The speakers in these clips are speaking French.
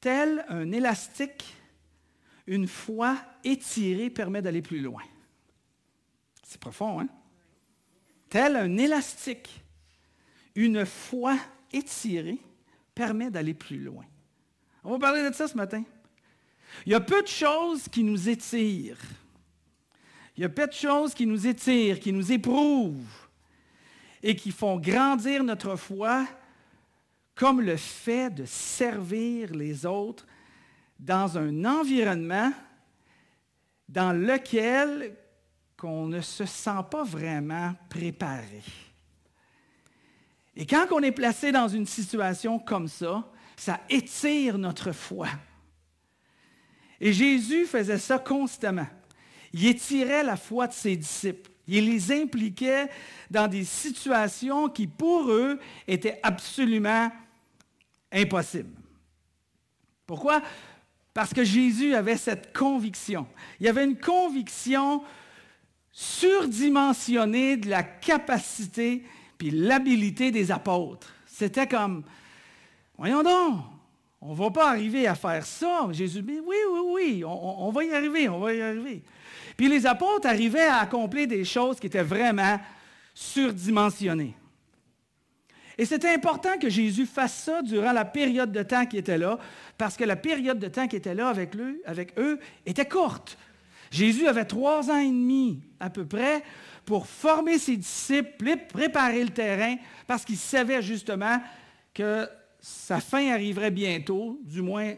tel un élastique, une foi étirée permet d'aller plus loin. C'est profond, hein? Tel un élastique, une foi étirée permet d'aller plus loin. On va parler de ça ce matin. Il y a peu de choses qui nous étirent. Il y a peu de choses qui nous étirent, qui nous éprouvent et qui font grandir notre foi, comme le fait de servir les autres dans un environnement dans lequel on ne se sent pas vraiment préparé. Et quand on est placé dans une situation comme ça, ça étire notre foi. Et Jésus faisait ça constamment. Il étirait la foi de ses disciples. Il les impliquait dans des situations qui, pour eux, étaient absolument impossibles. Pourquoi? Parce que Jésus avait cette conviction. Il y avait une conviction surdimensionnée de la capacité puis l'habilité des apôtres. C'était comme, voyons donc, on ne va pas arriver à faire ça. Jésus dit, oui, on va y arriver, on va y arriver. Puis les apôtres arrivaient à accomplir des choses qui étaient vraiment surdimensionnées. Et c'était important que Jésus fasse ça durant la période de temps qui était là, parce que la période de temps qui était là avec eux était courte. Jésus avait 3 ans et demi à peu près pour former ses disciples, préparer le terrain, parce qu'il savait justement que sa fin arriverait bientôt, du moins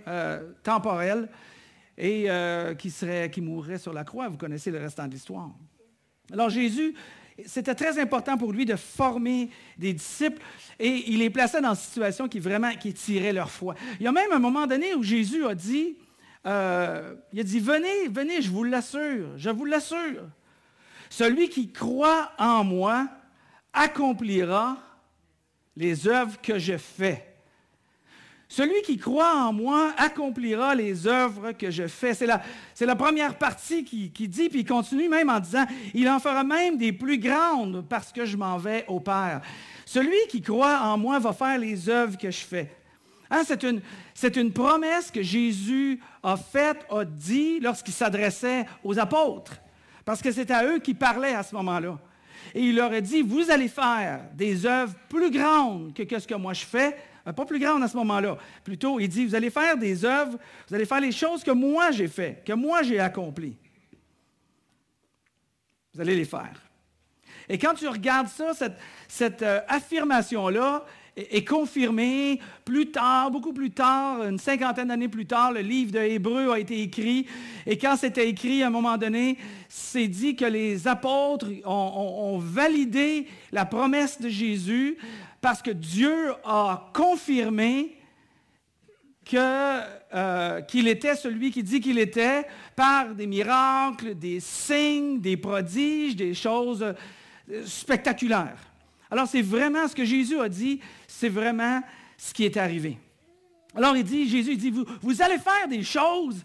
temporelle, et qu'il mourrait sur la croix. Vous connaissez le restant de l'histoire. Alors Jésus, c'était très important pour lui de former des disciples, et il les plaçait dans une situation qui tirait leur foi. Il y a même un moment donné où Jésus a dit, venez, je vous l'assure. Celui qui croit en moi accomplira les œuvres que je fais. Celui qui croit en moi accomplira les œuvres que je fais. C'est la première partie qui dit, puis il continue même en disant, il en fera même des plus grandes parce que je m'en vais au Père. Celui qui croit en moi va faire les œuvres que je fais. Hein, c'est une promesse que Jésus a faite, a dit lorsqu'il s'adressait aux apôtres. Parce que c'est à eux qu'il parlait à ce moment-là. Et il leur a dit, vous allez faire des œuvres plus grandes que ce que moi je fais. Pas plus grandes à ce moment-là. Plutôt, il dit, vous allez faire des œuvres, vous allez faire les choses que moi j'ai faites, que moi j'ai accomplies. Vous allez les faire. Et quand tu regardes ça, cette affirmation-là est confirmée plus tard, beaucoup plus tard, une 50aine d'années plus tard, le livre de Hébreux a été écrit. Et quand c'était écrit, à un moment donné, c'est dit que les apôtres ont validé la promesse de Jésus parce que Dieu a confirmé qu'il était celui qui dit qu'il était par des miracles, des signes, des prodiges, des choses spectaculaires. Alors, c'est vraiment ce que Jésus a dit, c'est vraiment ce qui est arrivé. Alors, Jésus dit, vous allez faire des choses,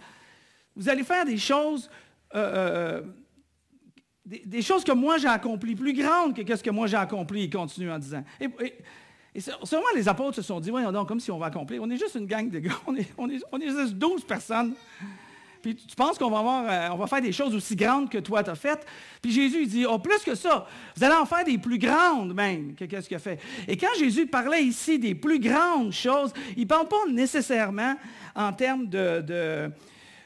des choses que moi j'ai accomplies, plus grandes que ce que moi j'ai accompli, il continue en disant. Et sûrement les apôtres se sont dit, voyons donc, comme si on va accomplir, on est juste une gang de gars, on est juste 12 personnes. Puis tu penses qu'on va faire des choses aussi grandes que toi tu as faites. Puis Jésus il dit, plus que ça, vous allez en faire des plus grandes même que ce qu'il a fait. Et quand Jésus parlait ici des plus grandes choses, il ne parle pas nécessairement en termes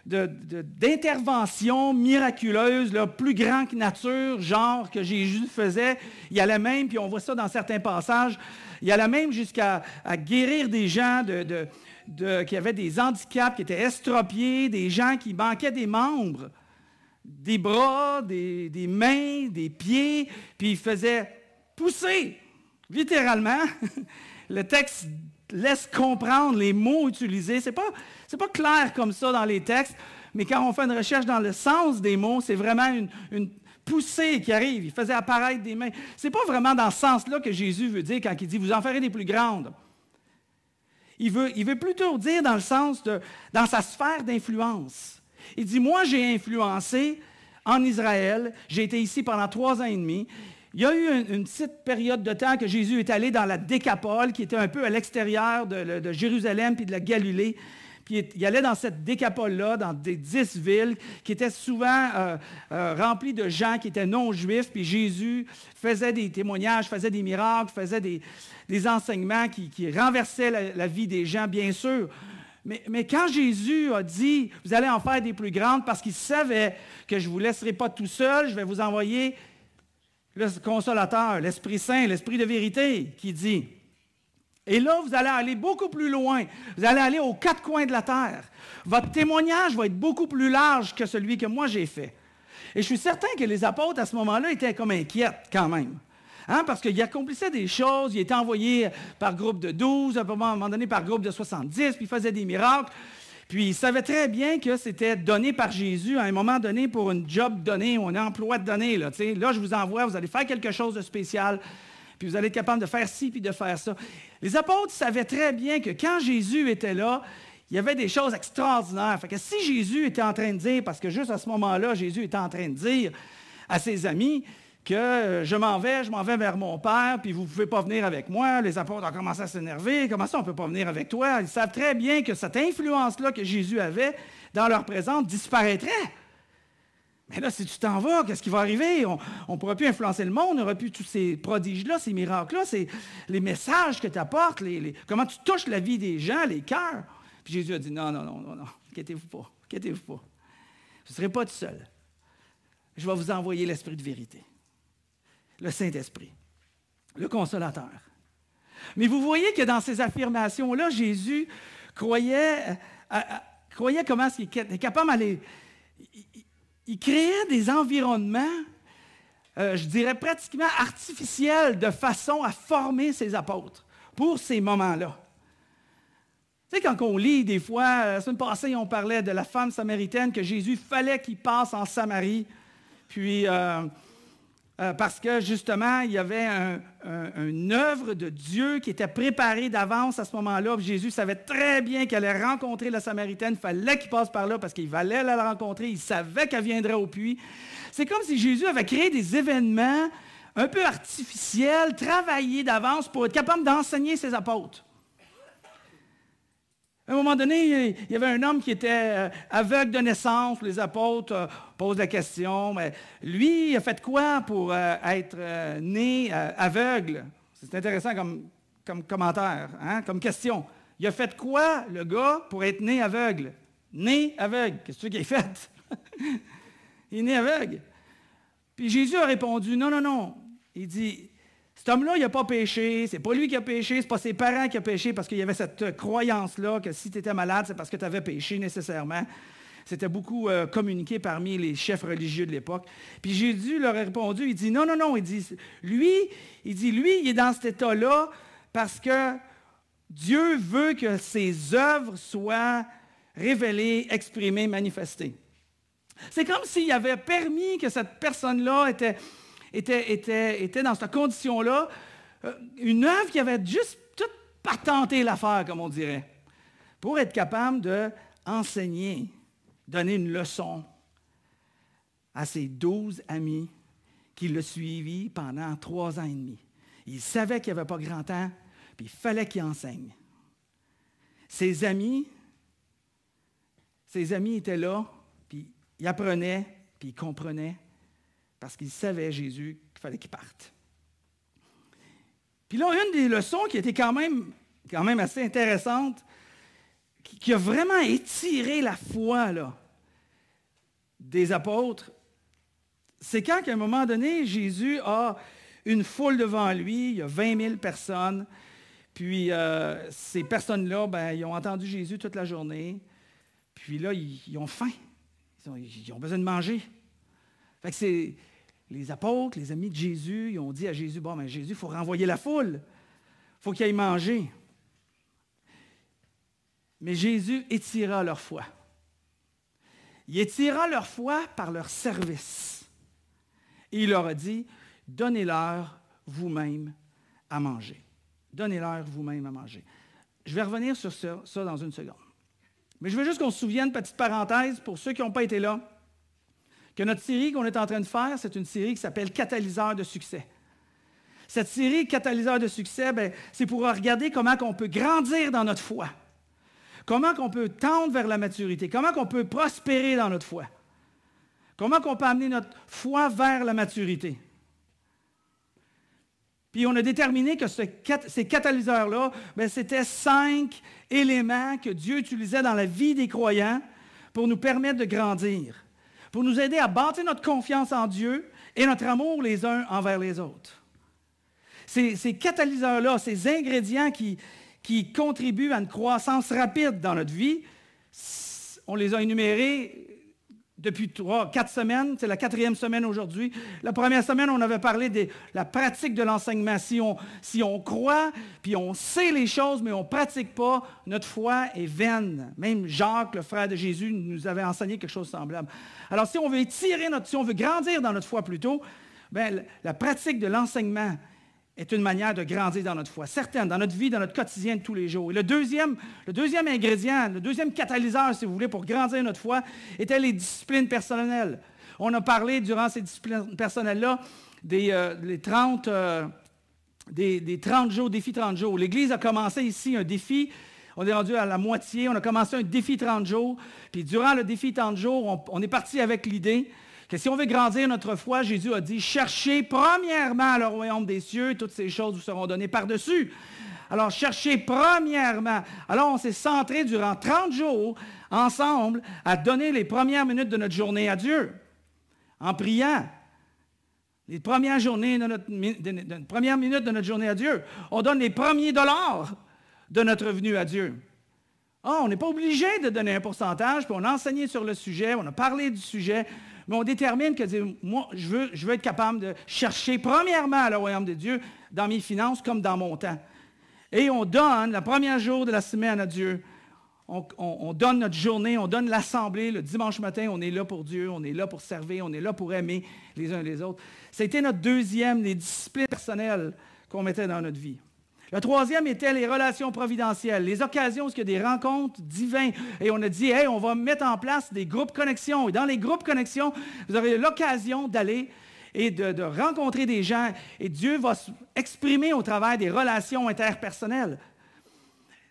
d'intervention miraculeuse, là, plus grand que nature, genre que Jésus faisait. Il allait même, puis on voit ça dans certains passages, il allait même jusqu'à guérir des gens qui avaient des handicaps, qui étaient estropiés, des gens qui manquaient des membres, des bras, des mains, des pieds, puis il faisait pousser, littéralement. Le texte laisse comprendre les mots utilisés. C'est pas clair comme ça dans les textes, mais quand on fait une recherche dans le sens des mots, c'est vraiment une poussée qui arrive. Il faisait apparaître des mains. C'est pas vraiment dans ce sens-là que Jésus veut dire quand il dit « vous en ferez des plus grandes ». Il veut plutôt dire dans le sens dans sa sphère d'influence. Il dit, moi j'ai influencé en Israël, j'ai été ici pendant 3 ans et demi. Il y a eu une petite période de temps que Jésus est allé dans la Décapole, qui était un peu à l'extérieur de Jérusalem puis de la Galilée. puis il allait dans cette décapole-là, dans des 10 villes qui étaient souvent remplies de gens qui étaient non-juifs, puis Jésus faisait des témoignages, faisait des miracles, faisait des enseignements qui renversaient la vie des gens, bien sûr. Mais quand Jésus a dit, vous allez en faire des plus grandes, parce qu'il savait que je ne vous laisserai pas tout seul, je vais vous envoyer le Consolateur, l'Esprit Saint, l'Esprit de vérité, qui dit, et là, vous allez aller beaucoup plus loin. Vous allez aller aux 4 coins de la terre. Votre témoignage va être beaucoup plus large que celui que moi j'ai fait. Et je suis certain que les apôtres, à ce moment-là, étaient comme inquiets quand même. Hein? Parce qu'ils accomplissaient des choses, ils étaient envoyés par groupe de 12, à un moment donné par groupe de 70, puis ils faisaient des miracles. Puis ils savaient très bien que c'était donné par Jésus à un moment donné pour une job donnée ou un emploi donné. Là, je vous envoie, vous allez faire quelque chose de spécial, puis vous allez être capable de faire ci puis de faire ça. Les apôtres savaient très bien que quand Jésus était là, il y avait des choses extraordinaires. Fait que si Jésus était en train de dire, parce que juste à ce moment-là, Jésus était en train de dire à ses amis que je m'en vais vers mon Père, puis vous ne pouvez pas venir avec moi. Les apôtres ont commencé à s'énerver. Comment ça, on ne peut pas venir avec toi? Ils savent très bien que cette influence-là que Jésus avait dans leur présence disparaîtrait. Mais là, si tu t'en vas, qu'est-ce qui va arriver? On ne pourra plus influencer le monde, on n'aura plus tous ces prodiges-là, ces miracles-là, les messages que tu apportes, comment tu touches la vie des gens, les cœurs. Puis Jésus a dit, non, inquiétez-vous pas. Vous ne serez pas tout seul. Je vais vous envoyer l'Esprit de vérité, le Saint-Esprit, le Consolateur. Mais vous voyez que dans ces affirmations-là, Jésus croyait comment il est capable d'aller... Il créait des environnements, je dirais pratiquement artificiels, de façon à former ses apôtres pour ces moments-là. Tu sais, quand on lit des fois, la semaine passée, on parlait de la femme samaritaine, que Jésus fallait qu'il passe en Samarie, puis parce que justement, il y avait une œuvre de Dieu qui était préparée d'avance à ce moment-là. Jésus savait très bien qu'elle allait rencontrer la Samaritaine. Il fallait qu'il passe par là parce qu'il allait la rencontrer. Il savait qu'elle viendrait au puits. C'est comme si Jésus avait créé des événements un peu artificiels, travaillés d'avance pour être capable d'enseigner ses apôtres. À un moment donné, il y avait un homme qui était aveugle de naissance. Les apôtres posent la question, mais lui, il a fait quoi pour être né aveugle? C'est intéressant comme commentaire, hein, comme question. Il a fait quoi, le gars, pour être né aveugle? Né aveugle. Qu'est-ce qu'il a fait? Il est né aveugle. Puis Jésus a répondu, non. Il dit... Cet homme-là, il n'a pas péché, c'est pas lui qui a péché, c'est pas ses parents qui ont péché, parce qu'il y avait cette croyance-là que si tu étais malade, c'est parce que tu avais péché nécessairement. C'était beaucoup communiqué parmi les chefs religieux de l'époque. Puis Jésus leur a répondu, il dit non, il dit lui, il est dans cet état-là parce que Dieu veut que ses œuvres soient révélées, exprimées, manifestées. C'est comme s'il avait permis que cette personne-là était dans cette condition-là, une œuvre qui avait juste tout patenté l'affaire, comme on dirait, pour être capable d'enseigner, donner une leçon à ses 12 amis qui l'ont suivi pendant 3 ans et demi. Il savait qu'il n'y avait pas grand temps, puis il fallait qu'il enseigne. Ses amis étaient là, puis ils apprenaient, puis ils comprenaient, parce qu'il savait, Jésus, qu'il fallait qu'il parte. Puis là, une des leçons qui était quand même assez intéressante, qui a vraiment étiré la foi là, des apôtres, c'est quand, à un moment donné, Jésus a une foule devant lui, il y a 20 000 personnes, puis ces personnes-là, ils ont entendu Jésus toute la journée, puis là, ils ont faim, ils ont besoin de manger. Fait que c'est... Les apôtres, les amis de Jésus, ils ont dit à Jésus, Jésus, il faut renvoyer la foule. Il faut qu'ils aillent manger. Mais Jésus étira leur foi. Il étira leur foi par leur service. Et il leur a dit, donnez-leur vous-même à manger. Donnez-leur vous-même à manger. Je vais revenir sur ça dans une seconde. Mais je veux juste qu'on se souvienne, petite parenthèse, pour ceux qui n'ont pas été là, que notre série qu'on est en train de faire, c'est une série qui s'appelle « Catalyseur de succès ». Cette série « Catalyseur de succès », c'est pour regarder comment on peut grandir dans notre foi. Comment qu'on peut tendre vers la maturité? Comment qu'on peut prospérer dans notre foi? Comment qu'on peut amener notre foi vers la maturité? Puis on a déterminé que ces catalyseurs-là, c'était 5 éléments que Dieu utilisait dans la vie des croyants pour nous permettre de grandir, pour nous aider à bâtir notre confiance en Dieu et notre amour les uns envers les autres. Ces catalyseurs-là, ces ingrédients qui contribuent à une croissance rapide dans notre vie, on les a énumérés depuis 4 semaines. C'est la 4e semaine aujourd'hui. La première semaine, on avait parlé de la pratique de l'enseignement. Si on croit, puis on sait les choses, mais on ne pratique pas, notre foi est vaine. Même Jacques, le frère de Jésus, nous avait enseigné quelque chose de semblable. Alors, si on veut si on veut grandir dans notre foi plutôt, la pratique de l'enseignement est une manière de grandir dans notre foi, certaine, dans notre vie, dans notre quotidien de tous les jours. Et le deuxième ingrédient, le deuxième catalyseur, si vous voulez, pour grandir notre foi, était les disciplines personnelles. On a parlé, durant ces disciplines personnelles-là, des 30 jours, défi 30 jours. L'Église a commencé ici un défi. On est rendu à la moitié. On a commencé un défi 30 jours. Puis durant le défi 30 jours, on est parti avec l'idée que si on veut grandir notre foi, Jésus a dit, cherchez premièrement le royaume des cieux, et toutes ces choses vous seront données par-dessus. Alors, cherchez premièrement. Alors, on s'est centré durant 30 jours, ensemble, à donner les premières minutes de notre journée à Dieu, en priant. Les premières minutes de notre journée à Dieu. On donne les premiers dollars de notre revenu à Dieu. On n'est pas obligé de donner un pourcentage, puis on a enseigné sur le sujet, on a parlé du sujet, mais on détermine que moi, je veux être capable de chercher premièrement le royaume de Dieu dans mes finances comme dans mon temps. Et on donne le premier jour de la semaine à Dieu. On donne notre journée, on donne l'assemblée. Le dimanche matin, on est là pour Dieu, on est là pour servir, on est là pour aimer les uns les autres. C'était notre deuxième, les disciplines personnelles qu'on mettait dans notre vie. Le troisième était les relations providentielles, les occasions où il y a des rencontres divines. Et on a dit, hey, on va mettre en place des groupes connexion. Et dans les groupes connexion, vous aurez l'occasion d'aller et de rencontrer des gens. Et Dieu va exprimer au travers des relations interpersonnelles.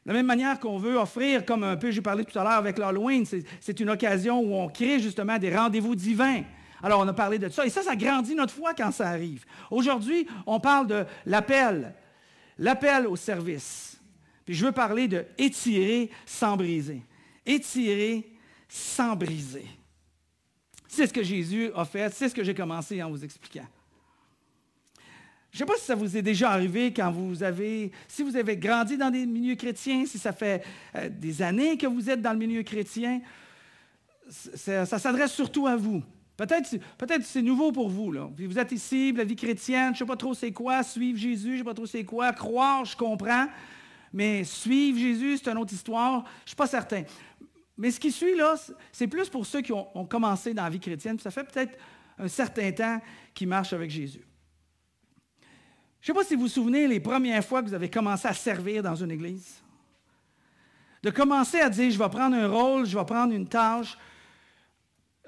De la même manière qu'on veut offrir, comme un peu j'ai parlé tout à l'heure avec l'Halloween, c'est une occasion où on crée justement des rendez-vous divins. Alors, on a parlé de ça. Et ça grandit notre foi quand ça arrive. Aujourd'hui, on parle de l'appel au service. Puis je veux parler de étirer sans briser. Étirer sans briser. C'est ce que Jésus a fait, c'est ce que j'ai commencé en vous expliquant. Je ne sais pas si ça vous est déjà arrivé si vous avez grandi dans des milieux chrétiens, si ça fait des années que vous êtes dans le milieu chrétien, ça s'adresse surtout à vous. Peut-être c'est nouveau pour vous, là. Puis vous êtes ici, la vie chrétienne, je ne sais pas trop c'est quoi, suivre Jésus, je ne sais pas trop c'est quoi, croire, je comprends, mais suivre Jésus, c'est une autre histoire, je ne suis pas certain. Mais ce qui suit, là, c'est plus pour ceux qui ont commencé dans la vie chrétienne, puis ça fait peut-être un certain temps qu'ils marchent avec Jésus. Je ne sais pas si vous vous souvenez les premières fois que vous avez commencé à servir dans une église. De commencer à dire, je vais prendre un rôle, je vais prendre une tâche,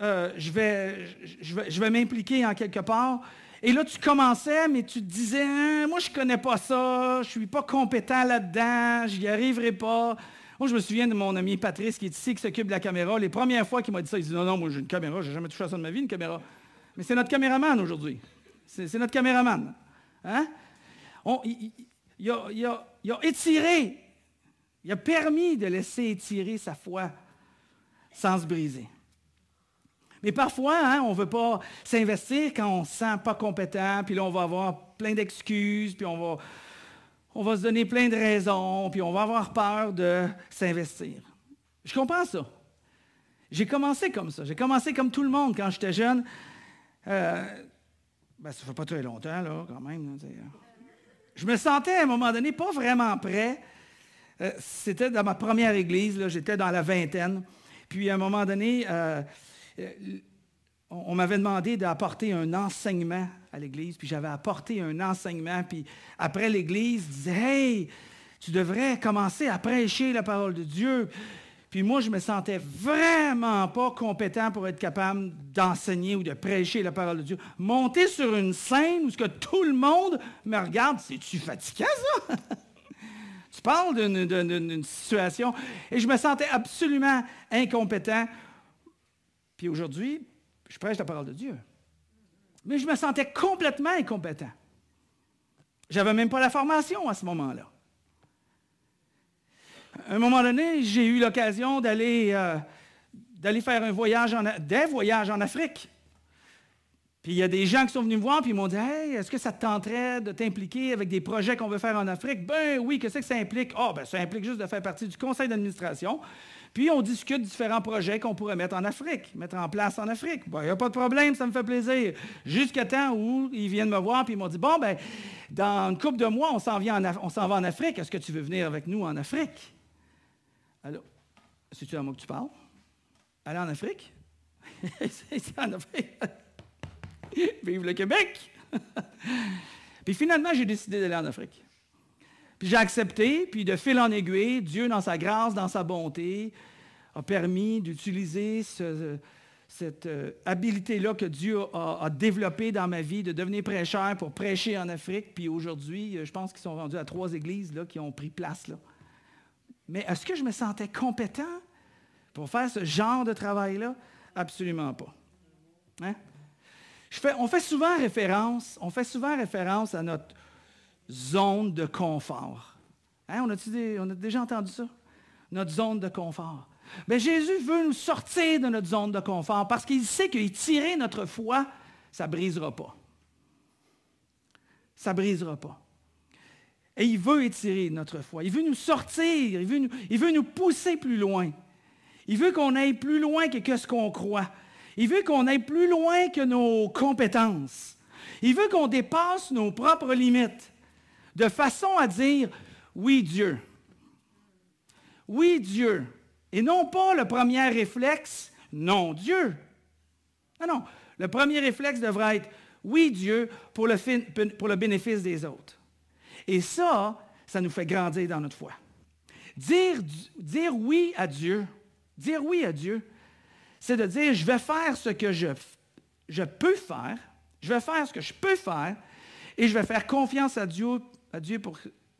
je vais m'impliquer en quelque part. Et là, tu commençais, mais tu te disais, moi, je ne connais pas ça, je ne suis pas compétent là-dedans, je n'y arriverai pas. Moi, je me souviens de mon ami Patrice qui est ici, qui s'occupe de la caméra. Les premières fois qu'il m'a dit ça, il dit, non, moi, j'ai une caméra, je n'ai jamais touché à ça de ma vie, une caméra. Mais c'est notre caméraman aujourd'hui. C'est notre caméraman. Hein? Il a étiré, il a permis de laisser étirer sa foi sans se briser. Mais parfois, on ne veut pas s'investir quand on ne se sent pas compétent, puis là, on va avoir plein d'excuses, puis on va se donner plein de raisons, puis on va avoir peur de s'investir. Je comprends ça. J'ai commencé comme ça. J'ai commencé comme tout le monde quand j'étais jeune. Ça ne fait pas très longtemps, là, quand même. Là, je me sentais, à un moment donné, pas vraiment prêt. C'était dans ma première église, là, j'étais dans la vingtaine. Puis, à un moment donné, on m'avait demandé d'apporter un enseignement à l'église, puis j'avais apporté un enseignement, puis après l'église, je disais, « Hey, tu devrais commencer à prêcher la parole de Dieu. » Puis moi, je me sentais vraiment pas compétent pour être capable d'enseigner ou de prêcher la parole de Dieu. Monter sur une scène où tout le monde me regarde, c'est-tu fatigant, ça? Tu parles d'une situation et je me sentais absolument incompétent. Puis aujourd'hui, je prêche la parole de Dieu. Mais je me sentais complètement incompétent. Je n'avais même pas la formation à ce moment-là. À un moment donné, j'ai eu l'occasion d'aller faire des voyages en Afrique. Puis il y a des gens qui sont venus me voir et ils m'ont dit « Hey, est-ce que ça te tenterait de t'impliquer avec des projets qu'on veut faire en Afrique? » Ben oui, qu'est-ce que ça implique? Ah, ben ça implique juste de faire partie du conseil d'administration. Puis on discute différents projets qu'on pourrait mettre en Afrique, mettre en place en Afrique. Ben, il n'y a pas de problème, ça me fait plaisir. Jusqu'à temps où ils viennent me voir et ils m'ont dit « Bon, ben dans une couple de mois, on s'en va en Afrique. Est-ce que tu veux venir avec nous en Afrique? » Alors, c'est-tu à moi que tu parles? Aller en Afrique? C'est en Afrique. Vive le Québec! Puis finalement, j'ai décidé d'aller en Afrique. Puis j'ai accepté, puis de fil en aiguille, Dieu, dans sa grâce, dans sa bonté, a permis d'utiliser cette habilité-là que Dieu a développée dans ma vie, de devenir prêcheur pour prêcher en Afrique. Puis aujourd'hui, je pense qu'ils sont rendus à 3 églises là, qui ont pris place là. Mais est-ce que je me sentais compétent pour faire ce genre de travail-là? Absolument pas. Hein? On fait souvent référence à notre zone de confort. Hein? On a déjà entendu ça? Notre zone de confort. Mais Jésus veut nous sortir de notre zone de confort parce qu'il sait qu'étirer notre foi, ça ne brisera pas. Ça ne brisera pas. Et il veut étirer notre foi. Il veut nous sortir. Il veut nous pousser plus loin. Il veut qu'on aille plus loin que ce qu'on croit. Il veut qu'on aille plus loin que nos compétences. Il veut qu'on dépasse nos propres limites, de façon à dire « Oui, Dieu ». Oui, Dieu. Et non pas le premier réflexe « Non, Dieu ». Non. Le premier réflexe devrait être « Oui, Dieu » pour le bénéfice des autres. Et ça nous fait grandir dans notre foi. Dire oui à Dieu, c'est de dire, je vais faire ce que je peux faire, je vais faire ce que je peux faire, et je vais faire confiance à Dieu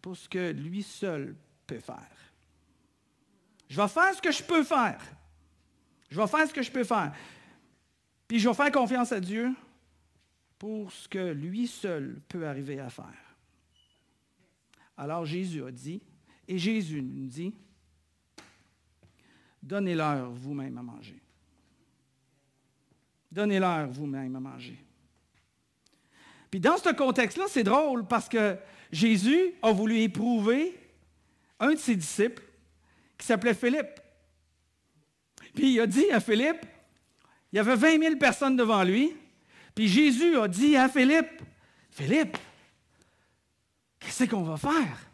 pour ce que lui seul peut faire. Je vais faire ce que je peux faire. Puis je vais faire confiance à Dieu pour ce que lui seul peut arriver à faire. Alors Jésus a dit, et Jésus nous dit, donnez-leur vous-même à manger. Donnez-leur vous-même à manger. Puis dans ce contexte-là, c'est drôle parce que Jésus a voulu éprouver un de ses disciples qui s'appelait Philippe. Puis il a dit à Philippe, il y avait 20 000 personnes devant lui, puis Jésus a dit à Philippe, « Philippe, qu'est-ce qu'on va faire? »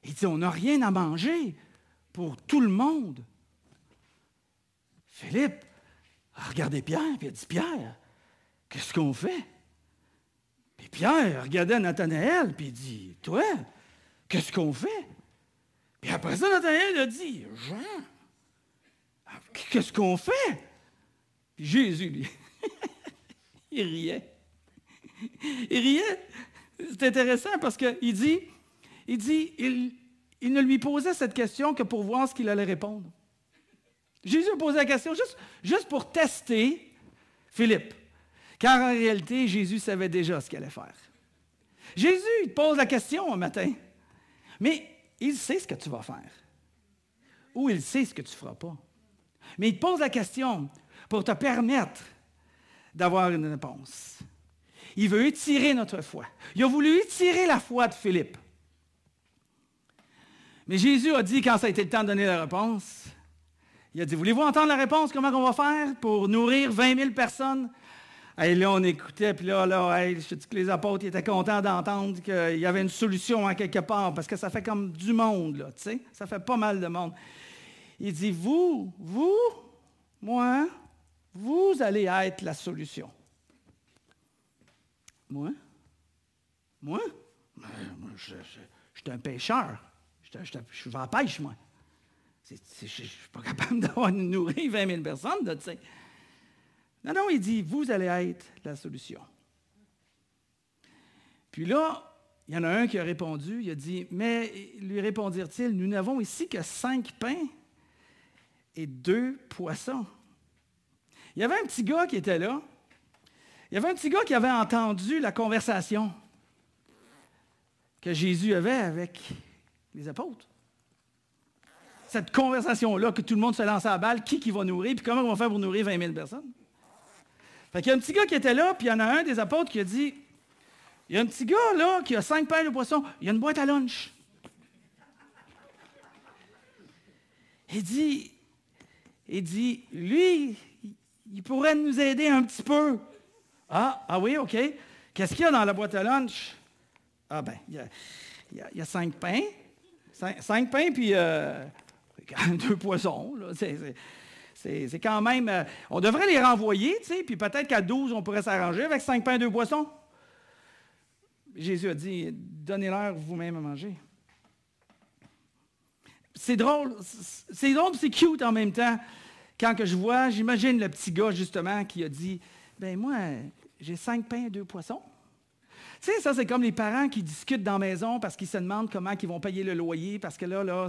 Il dit, « On n'a rien à manger pour tout le monde. » Philippe a regardé Pierre, puis il a dit, « Pierre, qu'est-ce qu'on fait? » Puis Pierre regardait Nathanaël, puis il dit, « Toi, qu'est-ce qu'on fait? » Puis après ça, Nathanaël a dit, « Jean, qu'est-ce qu'on fait? » Puis Jésus, lui, il riait. Il riait. C'est intéressant parce qu'il dit, il ne lui posait cette question que pour voir ce qu'il allait répondre. Jésus a posé la question juste pour tester Philippe. Car en réalité, Jésus savait déjà ce qu'il allait faire. Jésus, il te pose la question un matin, mais il sait ce que tu vas faire. Ou il sait ce que tu ne feras pas. Mais il te pose la question pour te permettre d'avoir une réponse. Il veut étirer notre foi. Il a voulu étirer la foi de Philippe. Mais Jésus a dit, quand ça a été le temps de donner la réponse, il a dit, voulez-vous entendre la réponse, comment on va faire pour nourrir 20 000 personnes? Et là, on écoutait, puis là, je dis que les apôtres ils étaient contents d'entendre qu'il y avait une solution en quelque part, parce que ça fait comme du monde, là, tu sais, ça fait pas mal de monde. Il dit, moi, vous allez être la solution. Moi? Je suis un pêcheur. Je vais à la pêche, moi. Je ne suis pas capable d'avoir nourri 20 000 personnes, là, tu sais. Non, il dit, vous allez être la solution. Puis là, il y en a un qui a répondu, il a dit, mais lui répondirent-ils, nous n'avons ici que 5 pains et 2 poissons. Il y avait un petit gars qui était là. Il y avait un petit gars qui avait entendu la conversation que Jésus avait avec les apôtres. Cette conversation-là, que tout le monde se lance à la balle, qui va nourrir, puis comment on va faire pour nourrir 20 000 personnes? Fait qu'il y a un petit gars qui était là, puis il y en a un des apôtres qui a dit, il y a un petit gars là qui a 5 pains et 2 poissons, il y a une boîte à lunch. Il dit, lui, il pourrait nous aider un petit peu. Ah oui, OK. Qu'est-ce qu'il y a dans la boîte à lunch? Ah ben, il y a 5 pains. 5 pains, puis 2 poissons. Là. C'est quand même... on devrait les renvoyer, tu sais, puis peut-être qu'à 12, on pourrait s'arranger avec 5 pains, 2 poissons. Jésus a dit, donnez-leur vous-même à manger. C'est drôle, c'est cute en même temps. Quand que je vois, j'imagine le petit gars, justement, qui a dit, ben moi, j'ai 5 pains et 2 poissons. Tu sais, ça, c'est comme les parents qui discutent dans la maison parce qu'ils se demandent comment ils vont payer le loyer, parce que là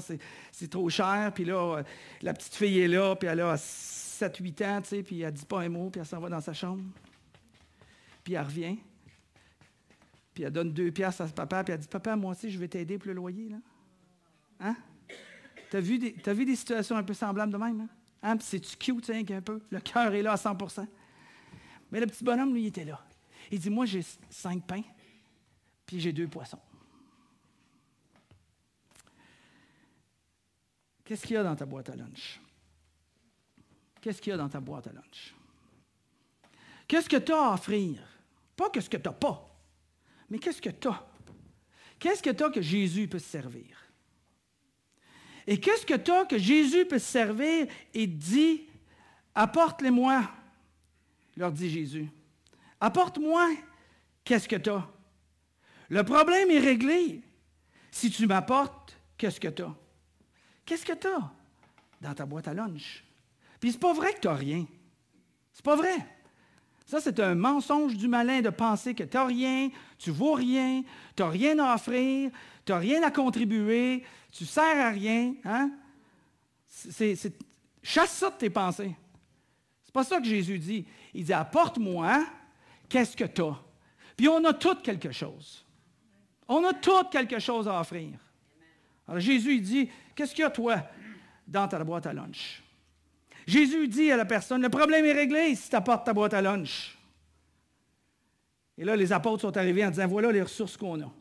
c'est trop cher, puis là, la petite fille est là, puis elle a 7-8 ans, tu sais, puis elle ne dit pas un mot, puis elle s'en va dans sa chambre. Puis elle revient, puis elle donne 2 piastres à ce papa, puis elle dit, papa, moi aussi, je vais t'aider pour le loyer, là. Hein? T'as vu des situations un peu semblables de même, hein? Hein? Puis c'est-tu cute, hein, un peu? Le cœur est là à 100%. Mais le petit bonhomme, lui, il était là. Il dit, moi, j'ai 5 pains, puis j'ai 2 poissons. Qu'est-ce qu'il y a dans ta boîte à lunch? Qu'est-ce qu'il y a dans ta boîte à lunch? Qu'est-ce que tu as à offrir? Pas qu'est-ce que tu n'as pas, mais qu'est-ce que tu as? Qu'est-ce que tu as que Jésus peut se servir? Et qu'est-ce que tu as que Jésus peut se servir et dit, apporte-les-moi, leur dit Jésus. Apporte-moi, qu'est-ce que tu as? Le problème est réglé. Si tu m'apportes, qu'est-ce que tu as? Qu'est-ce que tu as dans ta boîte à lunch? Puis c'est pas vrai que tu n'as rien. C'est pas vrai. Ça, c'est un mensonge du malin de penser que tu n'as rien, tu ne vaux rien, tu n'as rien à offrir, tu n'as rien à contribuer, tu ne sers à rien. Hein? Chasse ça de tes pensées. C'est pas ça que Jésus dit. Il dit, apporte-moi, qu'est-ce que tu as? Puis on a tous quelque chose. On a tous quelque chose à offrir. Alors Jésus, il dit, qu'est-ce qu'il y a, toi, dans ta boîte à lunch? Jésus dit à la personne, le problème est réglé si tu apportes ta boîte à lunch. Et là, les apôtres sont arrivés en disant, voilà les ressources qu'on a.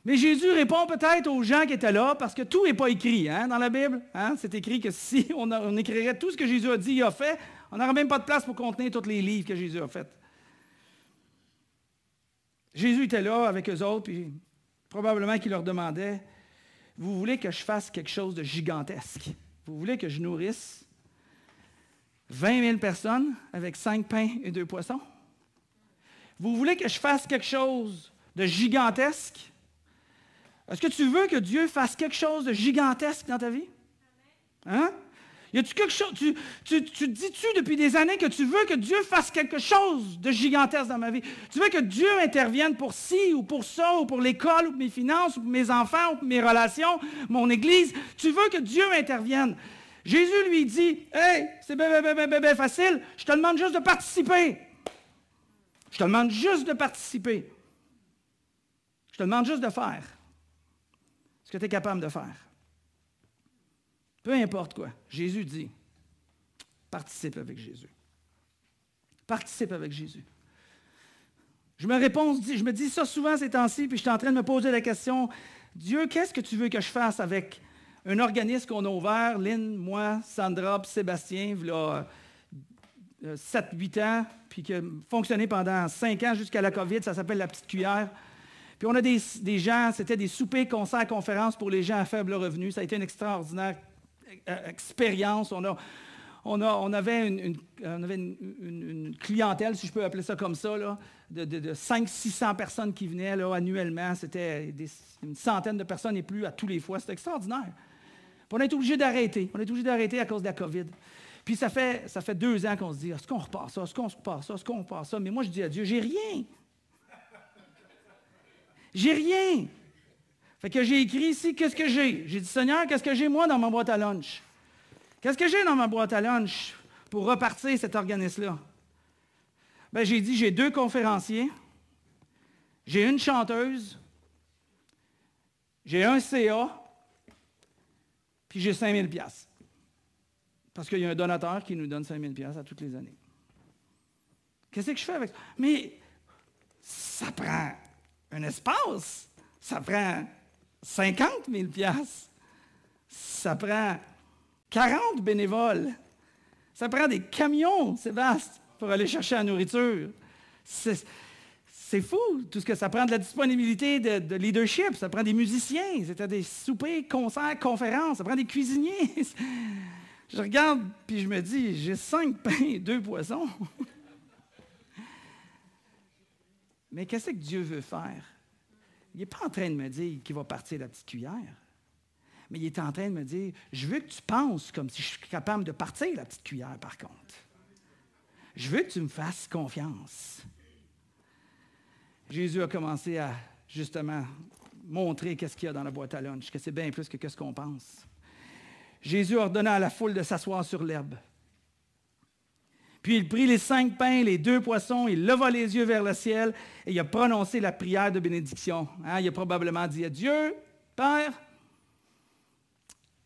Mais Jésus répond peut-être aux gens qui étaient là, parce que tout n'est pas écrit hein, dans la Bible. Hein? C'est écrit que si on écrirait tout ce que Jésus a dit et a fait, on n'aurait même pas de place pour contenir tous les livres que Jésus a faits. Jésus était là avec eux autres, puis probablement qu'il leur demandait, vous voulez que je fasse quelque chose de gigantesque? Vous voulez que je nourrisse 20 000 personnes avec 5 pains et 2 poissons? Vous voulez que je fasse quelque chose de gigantesque? Est-ce que tu veux que Dieu fasse quelque chose de gigantesque dans ta vie? Hein? Y a-tu quelque chose? Tu dis-tu depuis des années que tu veux que Dieu fasse quelque chose de gigantesque dans ma vie? Tu veux que Dieu intervienne pour ci ou pour ça, ou pour l'école, ou pour mes finances, ou pour mes enfants, ou pour mes relations, mon église? Tu veux que Dieu intervienne? Jésus lui dit, hey, c'est bien facile, je te demande juste de participer. Je te demande juste de participer. Je te demande juste de faire ce que tu es capable de faire. Peu importe quoi. Jésus dit, participe avec Jésus. Participe avec Jésus. Je me dis ça souvent ces temps-ci, puis je suis en train de me poser la question, Dieu, qu'est-ce que tu veux que je fasse avec un organisme qu'on a ouvert, Lynn, moi, Sandra, puis Sébastien, il y a 7-8 ans, puis qui a fonctionné pendant 5 ans jusqu'à la COVID, ça s'appelle la petite cuillère. Puis on a des gens, c'était des soupers, concerts, conférences pour les gens à faible revenu. Ça a été une extraordinaire expérience. On avait une clientèle, si je peux appeler ça comme ça, là, de 500-600 personnes qui venaient là, annuellement. C'était une centaine de personnes et plus à tous les fois. C'était extraordinaire. Puis on a été obligé d'arrêter. On a été obligé d'arrêter à cause de la COVID. Puis ça fait 2 ans qu'on se dit, est-ce qu'on repart ça, est-ce qu'on repart ça, est-ce qu'on repart ça? Mais moi, je dis à Dieu, j'ai rien. J'ai rien. Fait que j'ai écrit ici, qu'est-ce que j'ai? J'ai dit, Seigneur, qu'est-ce que j'ai moi dans ma boîte à lunch? Qu'est-ce que j'ai dans ma boîte à lunch pour repartir cet organisme-là? Bien, j'ai dit, j'ai 2 conférenciers, j'ai une chanteuse, j'ai un CA, puis j'ai 5 000 $. Parce qu'il y a un donateur qui nous donne 5 000 $ à toutes les années. Qu'est-ce que je fais avec ça? Mais ça prend un espace. Ça prend 50 000 $. Ça prend 40 bénévoles. Ça prend des camions, Sébastien, pour aller chercher la nourriture. C'est fou, tout ce que ça prend de la disponibilité de leadership. Ça prend des musiciens, c'était des soupers, concerts, conférences. Ça prend des cuisiniers. Je regarde, puis je me dis, j'ai 5 pains et 2 poissons. Mais qu'est-ce que Dieu veut faire? Il n'est pas en train de me dire qu'il va partir la petite cuillère. Mais il est en train de me dire, je veux que tu penses comme si je suis capable de partir la petite cuillère, par contre. Je veux que tu me fasses confiance. Jésus a commencé à, justement, montrer qu'est-ce qu'il y a dans la boîte à lunch, que c'est bien plus que ce qu'on pense. Jésus ordonna à la foule de s'asseoir sur l'herbe. Puis il prit les 5 pains, les 2 poissons, il leva les yeux vers le ciel et il a prononcé la prière de bénédiction. Il a probablement dit à Dieu, Père,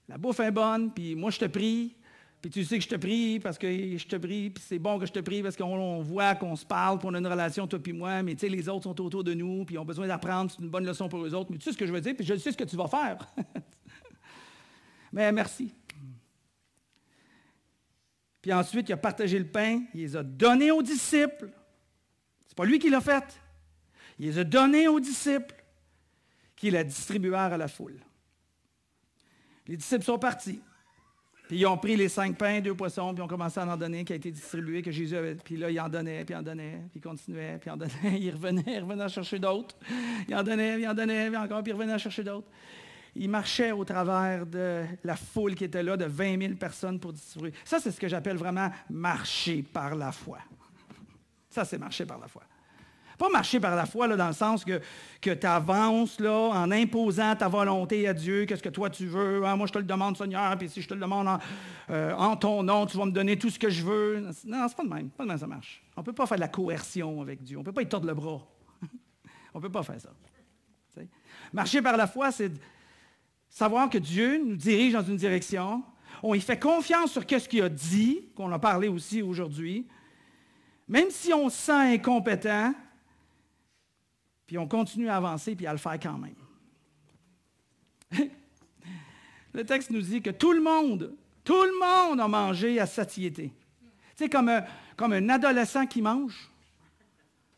la bouffe est bonne, puis moi je te prie, puis tu sais que je te prie parce que je te prie, puis c'est bon que je te prie parce qu'on voit qu'on se parle, puis on a une relation, toi puis moi, mais tu sais, les autres sont autour de nous, puis ils ont besoin d'apprendre, c'est une bonne leçon pour eux autres, mais tu sais ce que je veux dire, puis je sais ce que tu vas faire. Mais merci. Puis ensuite, il a partagé le pain, il les a donnés aux disciples. C'est pas lui qui l'a fait. Il les a donnés aux disciples, qui la distribuèrent à la foule. Les disciples sont partis. Puis ils ont pris les 5 pains, 2 poissons, puis ils ont commencé à en donner, qui a été distribué, que Jésus avait. Puis là, il en donnait, puis il continuait, puis il en donnait, il revenait à chercher d'autres. Il en donnait, puis encore, puis il revenait à chercher d'autres. Il marchait au travers de la foule qui était là, de 20 000 personnes pour distribuer. Ça, c'est ce que j'appelle vraiment marcher par la foi. Ça, c'est marcher par la foi. Pas marcher par la foi là, dans le sens que tu avances là, en imposant ta volonté à Dieu, qu'est-ce que toi tu veux. Moi, je te le demande, Seigneur, puis si je te le demande en ton nom, tu vas me donner tout ce que je veux. Non, c'est pas de même. Pas de même ça marche. On ne peut pas faire de la coercion avec Dieu. On ne peut pas y tordre le bras. On ne peut pas faire ça. T'sais? Marcher par la foi, c'est savoir que Dieu nous dirige dans une direction. On y fait confiance sur ce qu'il a dit, qu'on a parlé aussi aujourd'hui. Même si on se sent incompétent, puis on continue à avancer puis à le faire quand même. Le texte nous dit que tout le monde a mangé à satiété. Tu sais, comme un adolescent qui mange.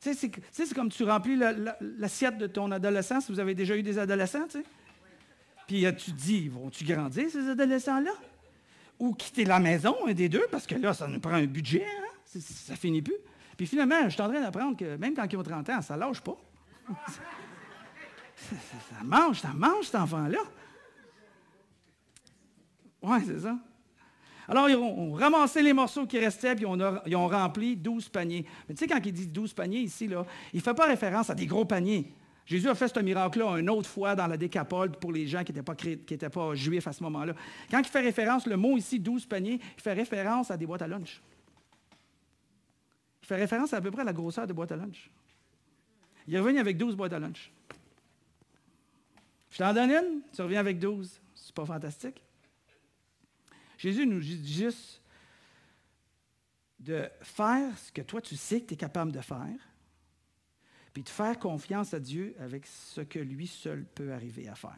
Tu sais, c'est comme tu remplis l'assiette de ton adolescent, si vous avez déjà eu des adolescents, tu sais. Puis tu te dis, vont-tu grandir, ces adolescents-là? Ou quitter la maison, un des deux, parce que là, ça nous prend un budget, hein? Ça finit plus. Puis finalement, je suis en train d'apprendre que même quand ils ont 30 ans, ça ne lâche pas. ça mange cet enfant-là. Oui, c'est ça. Alors, ils ont ramassé les morceaux qui restaient, puis ils ont rempli 12 paniers. Mais tu sais, quand il dit 12 paniers ici, là, il ne fait pas référence à des gros paniers. Jésus a fait ce miracle-là une autre fois dans la Décapole pour les gens qui n'étaient pas juifs à ce moment-là. Quand il fait référence, le mot ici, 12 paniers, il fait référence à des boîtes à lunch. Il fait référence à peu près à la grosseur des boîtes à lunch. Il est revenu avec 12 boîtes à lunch. Je t'en donne une, tu reviens avec 12. C'est pas fantastique? Jésus nous dit juste de faire ce que toi tu sais que tu es capable de faire, puis de faire confiance à Dieu avec ce que lui seul peut arriver à faire.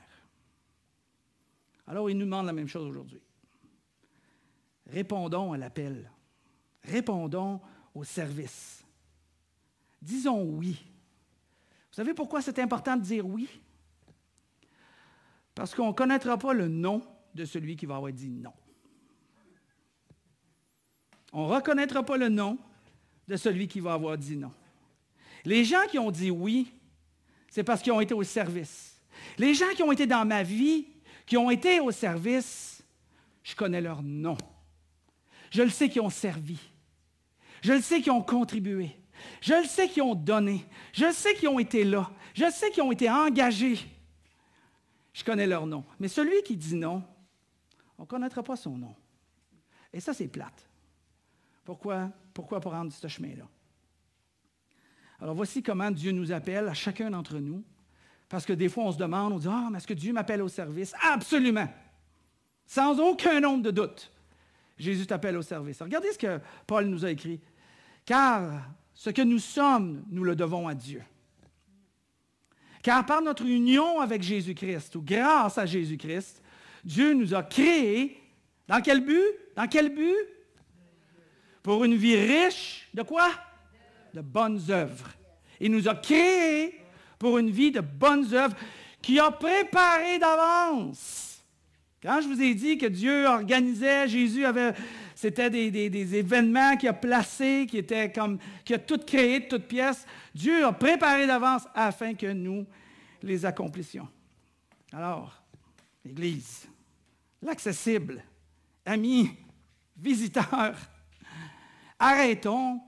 Alors, il nous demande la même chose aujourd'hui. Répondons à l'appel. Répondons au service. Disons oui. Vous savez pourquoi c'est important de dire oui? Parce qu'on ne connaîtra pas le nom de celui qui va avoir dit non. On ne reconnaîtra pas le nom de celui qui va avoir dit non. Les gens qui ont dit oui, c'est parce qu'ils ont été au service. Les gens qui ont été dans ma vie, qui ont été au service, je connais leur nom. Je le sais qu'ils ont servi. Je le sais qu'ils ont contribué. Je le sais qu'ils ont donné. Je sais qu'ils ont été là. Je sais qu'ils ont été engagés. Je connais leur nom. Mais celui qui dit non, on ne connaîtra pas son nom. Et ça, c'est plate. Pourquoi prendre ce chemin-là? Alors, voici comment Dieu nous appelle à chacun d'entre nous. Parce que des fois, on se demande, on dit, mais est-ce que Dieu m'appelle au service? Absolument! Sans aucun nombre de doutes. Jésus t'appelle au service. Regardez ce que Paul nous a écrit. Car ce que nous sommes, nous le devons à Dieu. Car par notre union avec Jésus-Christ, ou grâce à Jésus-Christ, Dieu nous a créés, dans quel but? Dans quel but? Pour une vie riche, de quoi? De bonnes œuvres. Il nous a créés pour une vie de bonnes œuvres qu'il a préparées d'avance. Quand je vous ai dit que Dieu organisait, c'était des événements qu'il a placés, qui a tout créé de toutes pièces, Dieu a préparé d'avance afin que nous les accomplissions. Alors, l'Église, l'accessible, amis, visiteurs, arrêtons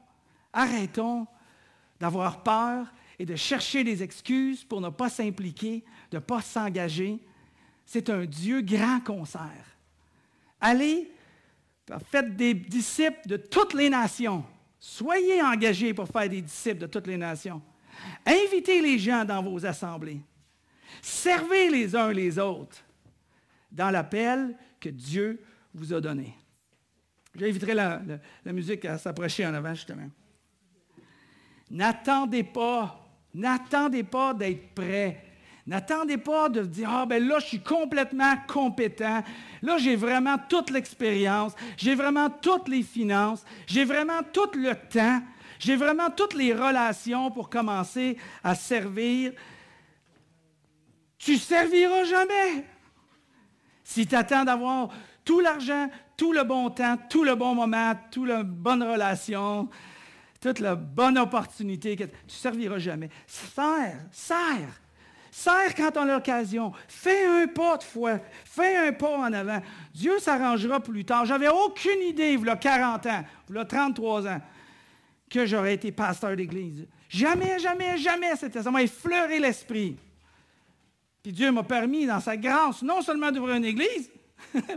d'avoir peur et de chercher des excuses pour ne pas s'impliquer, de ne pas s'engager. C'est un Dieu grand concert. Allez, faites des disciples de toutes les nations. Soyez engagés pour faire des disciples de toutes les nations. Invitez les gens dans vos assemblées. Servez les uns les autres dans l'appel que Dieu vous a donné. J'inviterai la musique à s'approcher en avant, justement. N'attendez pas d'être prêt. N'attendez pas de dire, là, je suis complètement compétent. Là, j'ai vraiment toute l'expérience. J'ai vraiment toutes les finances. J'ai vraiment tout le temps. J'ai vraiment toutes les relations pour commencer à servir. Tu ne serviras jamais. Si tu attends d'avoir tout l'argent, tout le bon temps, tout le bon moment, toute la bonne relation, toute la bonne opportunité, tu ne serviras jamais. Sers quand on a l'occasion. Fais un pas de foi. Fais un pas en avant. Dieu s'arrangera plus tard. J'avais aucune idée, il y a 40 ans, il y a 33 ans, que j'aurais été pasteur d'église. Jamais, ça m'a effleuré l'esprit. Puis Dieu m'a permis, dans sa grâce, non seulement d'ouvrir une église,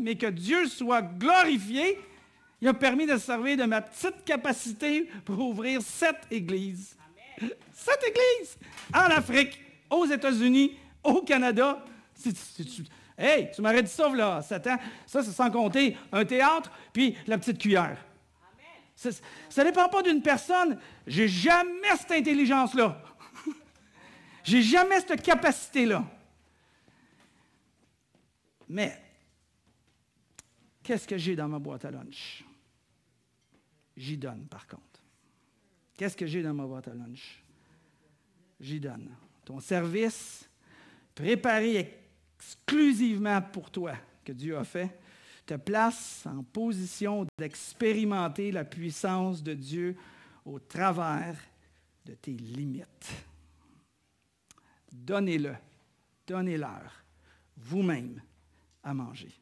mais que Dieu soit glorifié. Il a permis de se servir de ma petite capacité pour ouvrir 7 églises. Amen. 7 églises en Afrique, aux États-Unis, au Canada. Hey, tu m'aurais dit ça, là, 7 ans. Ça, c'est sans compter un théâtre, puis la petite cuillère. Ça ne dépend pas d'une personne. J'ai jamais cette intelligence-là. J'ai jamais cette capacité-là. Mais, qu'est-ce que j'ai dans ma boîte à lunch? J'y donne, par contre. Qu'est-ce que j'ai dans ma boîte à lunch? J'y donne. Ton service, préparé exclusivement pour toi, que Dieu a fait, te place en position d'expérimenter la puissance de Dieu au travers de tes limites. Donnez-leur vous-même à manger.